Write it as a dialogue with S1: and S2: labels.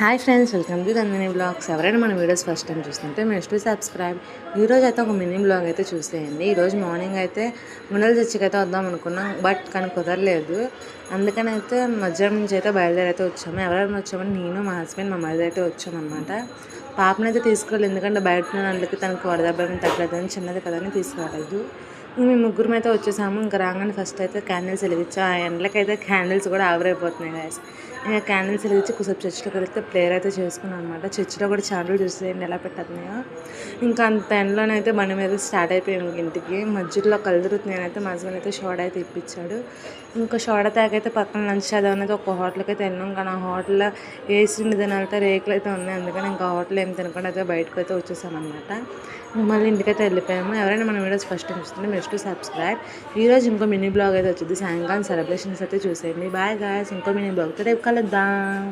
S1: Hi friends, welcome to Nandini blogs. ఎవరైనా మన videos first time చూస్తుంటే నెక్స్ట్ సబ్స్క్రైబ్. ఈరోజు అయితే ఒక మినీ బ్లాగ్ అయితే చూసేయండి. ఈరోజు మార్నింగ్ అయితే మునల్ చర్చికి అయితే వద్దాం అనుకున్నాం, కానీ కుదరలేదు. అందుకని అయితే మధ్యాహ్నం నుంచి అయితే బయలుదేరి అయితే వచ్చాము. ఎవరైనా వచ్చామని నేను, మా హస్బెండ్, మా మదర్ అయితే వచ్చామన్నమాట. పాపనైతే తీసుకురాలేదు, ఎందుకంటే బయట వాళ్ళకి తనకు వరదభ్యం తగ్గలేదని, చిన్నది కదని తీసుకురాలేదు. మేము ముగ్గురం అయితే వచ్చేసాము. ఇంకా రాగానే ఫస్ట్ అయితే క్యాండిల్స్ వెలిగించా. ఆ ఎండలకైతే క్యాండిల్స్ కూడా ఆవిరైపోతున్నాయి గాయస్. ఇంకా క్యాండిల్స్ వెలిగించి కొద్దిసేపు చర్చిలోకి వెళ్తే ప్రేయర్ అయితే చేసుకున్నాను అనమాట. చర్చిలో కూడా చాండ్లు చూసేయండి ఎలా పెట్టతున్నాయో. ఇంకా అంత ఎండలోనైతే బండి మీద స్టార్ట్ అయిపోయాము ఇంటికి. మధ్యలో కలుదురుతుంది అయితే మా హస్బెండ్ అయితే షోడా అయితే ఇప్పించాడు. ఇంకా షోడా తాగైతే పక్కన లంచ్ చేద్దాం అనేది ఒక హోటల్కి అయితే వెళ్ళాం. కానీ ఆ హోటల్లో ఏసీ తినాలితే రేకులు అయితే ఉన్నాయి. అందుకని ఇంకా హోటల్ ఏం తినకుండా అయితే బయటకు అయితే వచ్చేసామన్నమాట. మళ్ళీ ఇంటికైతే వెళ్ళిపోయాము. ఎవరైనా మన వీడియోస్ ఫస్ట్ టైం చూస్తుంటే నెక్స్ట్ సబ్స్క్రైబ్. ఈరోజు ఇంకో మినీ బ్లాగ్ అయితే వచ్చింది. సాయంకాలం సెలబ్రేషన్స్ అయితే చూసేయండి. Bye guys. ఇంకో మినీ బ్లాగ్తో రేపు కలుద్దాం.